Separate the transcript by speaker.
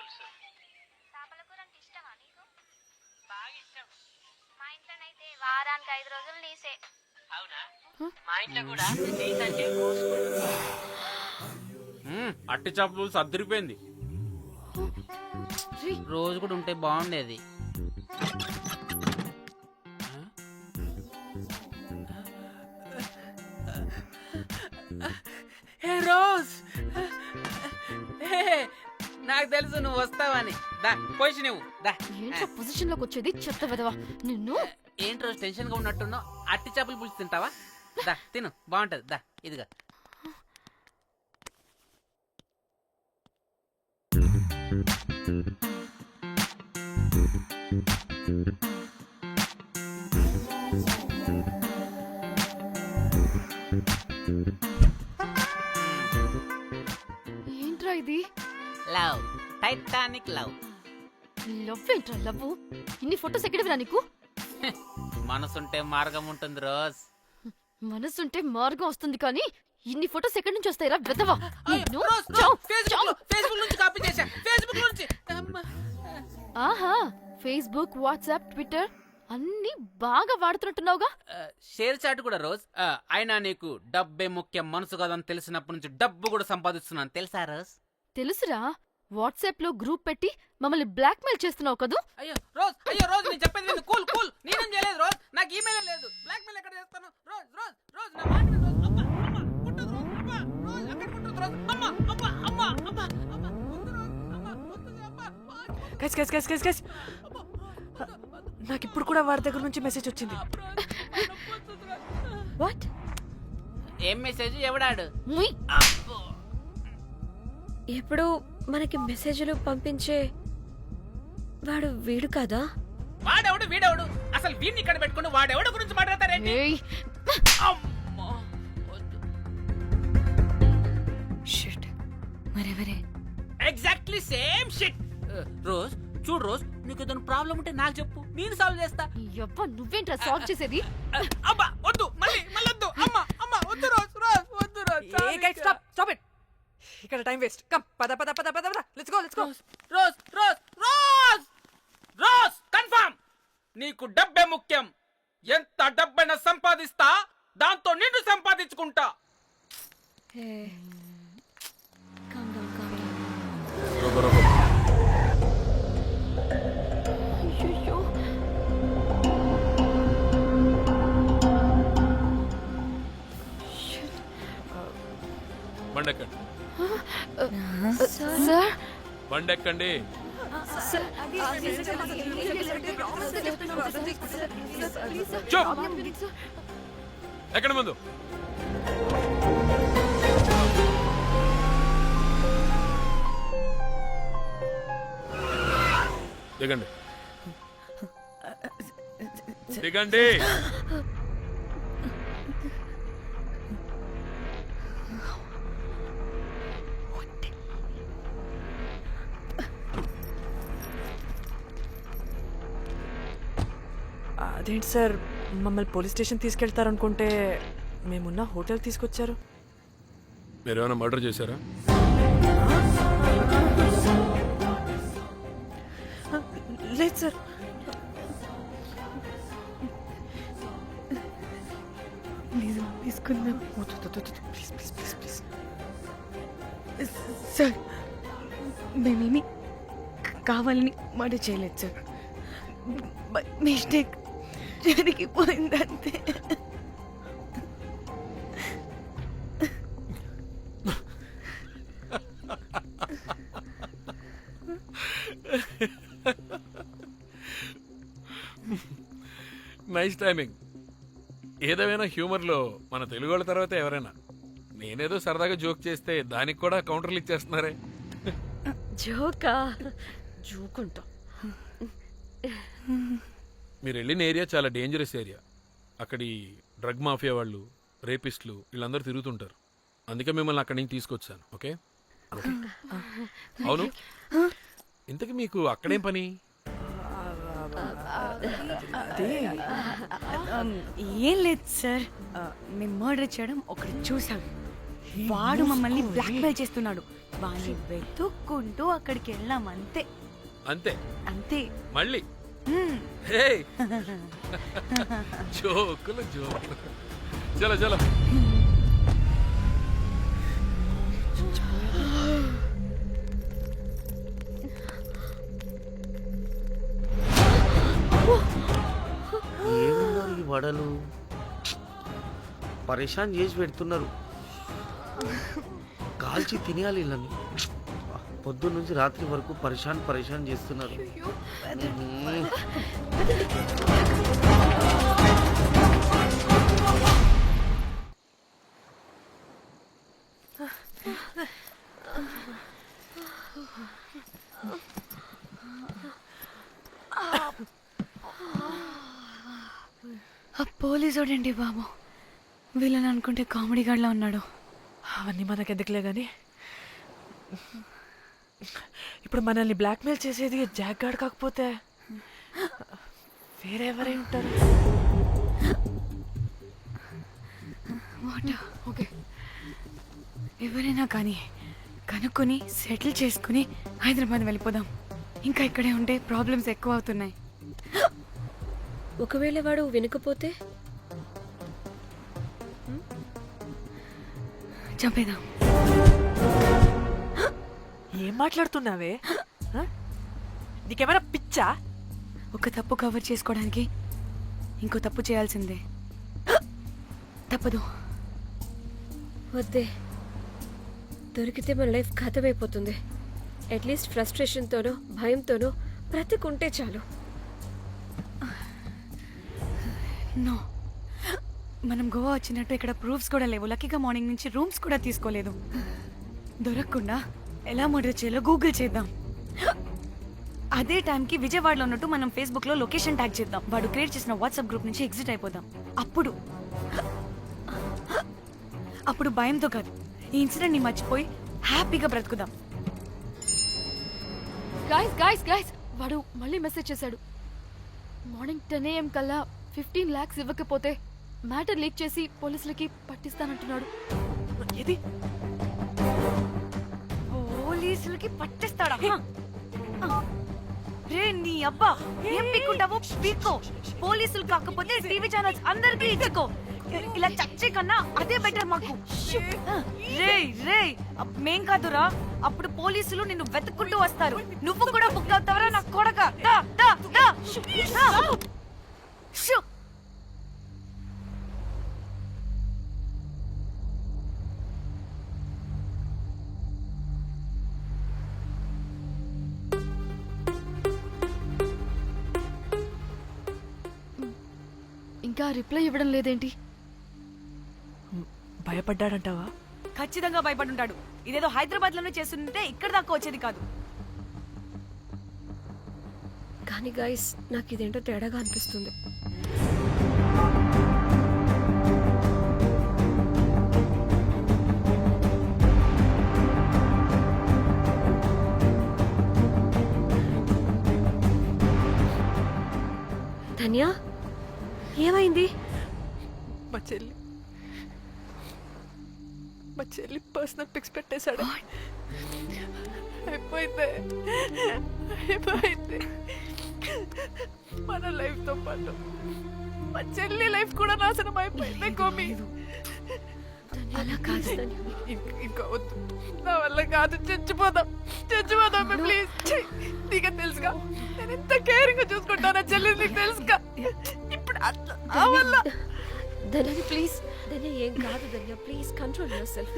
Speaker 1: పులుసు.
Speaker 2: చేపల కూర అంటే ఇష్టమా నీకు?
Speaker 1: బాగా ఇష్టం.
Speaker 2: మా ఇంట్లోనైతే వారానికి 5 రోజులు నీసే.
Speaker 1: అవునా? మా ఇంట్లో కూడా నీస్ అంటే కోసుకుంటాం.
Speaker 3: అట్టి చేపలు సర్దిరిపోయింది.
Speaker 1: రోజు కూడా ఉంటే బాగుండేది. హే రోజ్, నాకు తెలుసు నువ్వు వస్తావని. దా పొజిషన్ ఇవ్వు. దా.
Speaker 4: ఏంట్రా పొజిషన్ లోకి వచ్చేది చెత్త విధవా నిన్ను.
Speaker 1: ఏంటి రోజు టెన్షన్ గా ఉన్నట్టున్నావు? అట్టి చేపలు పులుసు తింటావా? దా తిను, బాగుంటది. దా ఇదిగా.
Speaker 4: ఏంట్రా ఇది?
Speaker 1: Love, Titanic love.
Speaker 4: లవ్ ఏంట్రా లవ్? ఇన్ని ఫొటోస్ ఎక్కడివిరా నీకు?
Speaker 1: మనసుంటే మార్గం ఉంటుంది రోజ్.
Speaker 4: మనసుంటే మార్గం వస్తుంది కానీ ఇన్ని ఫొటోస్ ఎక్కడి నుంచి వస్తాయిరా విధవా నిన్ను.
Speaker 1: ఫేస్బుక్ నుంచి కాపీ చేశా. ఫేస్బుక్ నుంచి.
Speaker 4: ఆహా, ఫేస్బుక్, వాట్సాప్, ట్విట్టర్ అన్ని బాగా వాడుతున్నట్టున్నావుగా.
Speaker 1: షేర్ చాట్ కూడా రోజ్. అయినా నీకు డబ్బే ముఖ్యం, మనసు కాదని తెలిసినప్పటి నుంచి డబ్బు కూడా సంపాదిస్తున్నాను తెలుసా రోజ్?
Speaker 4: తెలుసురా, వాట్సాప్ లో గ్రూప్ పెట్టి మమ్మల్ని బ్లాక్ మెయిల్ చేస్తున్నావు కదూ.
Speaker 1: అయ్యో రోజ్ నేను చెప్పేది విను. Cool cool. నేనేం చేయలేదు రోజ్, నాకు ఈమెయిల్ లేదు. బ్లాక్ మెయిల్ ఎక్కడ చేస్తాను రోజ్? నా మాట విను రోజ్. అమ్మా పుట్టదు రోజ్. అమ్మా రోజ్ అక్కడ పుట్టదు రోజ్. అమ్మా అమ్మా అమ్మా అమ్మా అమ్మా వద్దు రోజ్. అమ్మా వద్దు అమ్మా.
Speaker 5: గైస్ నాకు ఇప్పుడు కూడా వాడి దగ్గర నుంచి మెసేజ్ వచ్చింది.
Speaker 4: వాట్?
Speaker 1: ఏం మెసేజ్? ఎవడాడు?
Speaker 6: ఎప్పుడు మనకి మెసేజ్లు పంపించే వాడు వీడు కదా?
Speaker 1: వాడెవడు వీడెవడు? అసలు వీడిని ఇక్కడ పెట్టుకుని వాడెవడు గురించి మాట్లాడతారేంటి? అమ్మా వద్దు.
Speaker 6: షిట్, మరెవరే?
Speaker 1: Exactly same shit. రోజ్ చూడు రోజ్, నీకు ఏదైనా ప్రాబ్లం ఉంటే నాకు చెప్పు, నేను సాల్వ్ చేస్తా.
Speaker 4: యవ్వ నువ్వేంట్రా సాల్వ్ చేసేది?
Speaker 1: అబ్బా వద్దు, మళ్ళీ వద్దు. అమ్మా అమ్మా వద్దు రోజ్ వద్దు రోజ్.
Speaker 5: Stop it. ఇక్కడ టైం వేస్ట్. కమ్ పద లెట్స్ గో.
Speaker 1: Rose confirm. నీకు డబ్బే ముఖ్యం. ఎంత డబ్బైనా సంపాదిస్తా, దాంతో నిన్ను సంపాదించుకుంటా.
Speaker 4: అయ్యయ్యో.
Speaker 3: బండెక్కండి,
Speaker 4: సార్
Speaker 3: బండెక్కండి. ఎక్కడ ముందు దిగండి.
Speaker 5: అదేంటి సార్, మమ్మల్ని పోలీస్ స్టేషన్ తీసుకెళ్తారనుకుంటే మేమున్న హోటల్ తీసుకొచ్చారు.
Speaker 3: మీరేమైనా మర్డర్ చేశారా?
Speaker 5: లేదు సార్. తీసుకుందాం ప్లీజ్.
Speaker 7: సార్ మేమేమి కావాలని మర్డర్ చేయలేదు సార్. మిస్టేక్ జరిగిపోయిందంతే.
Speaker 3: Nice timing. ఏదేమైనా హ్యూమర్లో మన తెలుగు వాళ్ళ తర్వాత ఎవరైనా. నేనేదో సరదాగా జోక్ చేస్తే దానికి కూడా కౌంటర్లు ఇచ్చేస్తున్నారే.
Speaker 6: జోకా?
Speaker 4: జోక్ అంటా.
Speaker 3: మీరు వెళ్ళిన ఏరియా చాలా డేంజరస్ ఏరియా. అక్కడి డ్రగ్ మాఫియా వాళ్ళు, రేపిస్టులు వీళ్ళందరూ తిరుగుతుంటారు. అందుకే మిమ్మల్ని అక్కడి నుంచి తీసుకొచ్చాను. ఓకే? అవును, ఇంతకీ మీకు అక్కడేం పని?
Speaker 7: ఏం లేదు సార్, మేము మర్డర్ చేయడం ఒకటి చూసాం. వాడు మమ్మల్ని బ్లాక్మెయిల్ చేస్తున్నాడు. వాణ్ణి వెతుక్కుంటూ అక్కడికి వెళ్ళాం అంతే
Speaker 3: అంతే
Speaker 7: అంతే
Speaker 3: మళ్ళీ
Speaker 7: హ్మ్.
Speaker 3: హే జోకులు జోకులు చలో చలో
Speaker 8: ఏమున్నారు ఈ వడలు పరేషాన్ చేసి పెడుతున్నారు కాల్చి తినేయాలి వీళ్ళని పొద్దున్న నుంచి రాత్రి వరకు పరేషాన్ చేస్తున్నారు
Speaker 7: ఆ పోలీసోడండి బాబు వీళ్ళని అనుకుంటే కామెడీ గాడ్లా ఉన్నాడు.
Speaker 5: అవన్నీ మనకెందుకులే గాని ఇప్పుడు మనల్ని బ్లాక్మెయిల్ చేసేది జాక్ గార్డ్ కాకపోతే వేరే ఎవరై ఉంటారు?
Speaker 7: ఓకే ఎవరైనా కానీ కనుక్కొని సెటిల్ చేసుకుని హైదరాబాద్ వెళ్ళిపోదాం. ఇంకా ఇక్కడే ఉంటే ప్రాబ్లమ్స్ ఎక్కువ అవుతున్నాయి.
Speaker 6: ఒకవేళ వాడు వినకపోతే
Speaker 7: చంపేదాం.
Speaker 5: ఏం మాట్లాడుతున్నావే? నీకేమైనా పిచ్చా?
Speaker 7: ఒక తప్పు కవర్ చేసుకోవడానికి ఇంకో తప్పు చేయాల్సిందే. తప్పదు.
Speaker 6: వద్దే, దొరికితే మన లైఫ్ ఖతమైపోతుంది. అట్లీస్ట్ ఫ్రస్ట్రేషన్తోనో భయంతోనో బ్రతుకుంటే చాలు.
Speaker 7: నో, మనం గోవా వచ్చినట్టు ఇక్కడ ప్రూఫ్స్ కూడా లేవు. లక్కీగా మార్నింగ్ నుంచి రూమ్స్ కూడా తీసుకోలేదు. దొరకకుండా ఎలా మర్డర్ చేయాలో గూగుల్ చేద్దాం. అదే టైంకి విజయవాడలో ఉన్నట్టు మనం ఫేస్బుక్లో లొకేషన్ ట్యాగ్ చేద్దాం. వాడు క్రియేట్ చేసిన వాట్సాప్ గ్రూప్ నుంచి ఎగ్జిట్ అయిపోదాం. అప్పుడు భయంతో కాదు, ఈ ఇన్సిడెంట్ని మర్చిపోయి హ్యాపీగా బ్రతుకుదాం.
Speaker 4: గైస్ గైస్ గైస్ వాడు మళ్ళీ మెసేజ్ చేశాడు. మార్నింగ్ 10 AM కల్లా 15 lakhs ఇవ్వకపోతే మ్యాటర్ లీక్ చేసి పోలీసులకి పట్టిస్తానంటున్నాడు.
Speaker 5: ఏది?
Speaker 7: పోలీసులకి పట్టేస్తాడా? రే నీ అబ్బా, ఏం పీక్కుంటావో పీక్కో. పోలీసులు కాకపోతే టీవీ ఛానల్స్ అందరికీ ఇచ్చుకో. ఇలా చచ్చే కన్నా అదే బెటర్ మాకు. రే రే మేం కాదురా, అప్పుడు పోలీసులు నిన్ను వెతుక్కుంటూ వస్తారు. నువ్వు కూడా బుక్ అవుతావరా నా కొడక. దా దా దా దా. షూ.
Speaker 4: ఇంకా రిప్లై ఇవ్వడం లేదేంటి?
Speaker 5: భయపడ్డాడంటావా?
Speaker 7: ఖచ్చితంగా భయపడుంటాడు. ఇదేదో హైదరాబాద్ లోనే చేస్తుంటే ఇక్కడ దాకా వచ్చేది కాదు.
Speaker 6: కానీ గైస్, నాకు ఇదేంటో తేడాగా అనిపిస్తుంది. ధన్య, ఏమైంది?
Speaker 5: మా చెల్లి పర్సనల్ పిక్స్ పెట్టేశాడు. అయిపోయింది మన లైఫ్ తో పాటు మా చెల్లి లైఫ్ కూడా నాశనం అయిపోయింది. కోమి,
Speaker 6: అలా కాదు ధన్య.
Speaker 5: ఇంకా వద్దు, నా వల్ల కాదు. చచ్చిపోదాం ప్లీజ్. నీకే తెలుసుగా నేను ఎంత కేరింగ్ గా చూసుకుంటానా చెల్లి, నీకు తెలుసుగా. ఇప్పుడు ఆ వల్ల
Speaker 6: ధన్య ప్లీజ్. ధన్య ఏం కాదు ధన్య, ప్లీజ్ కంట్రోల్ యువర్ సెల్ఫ్.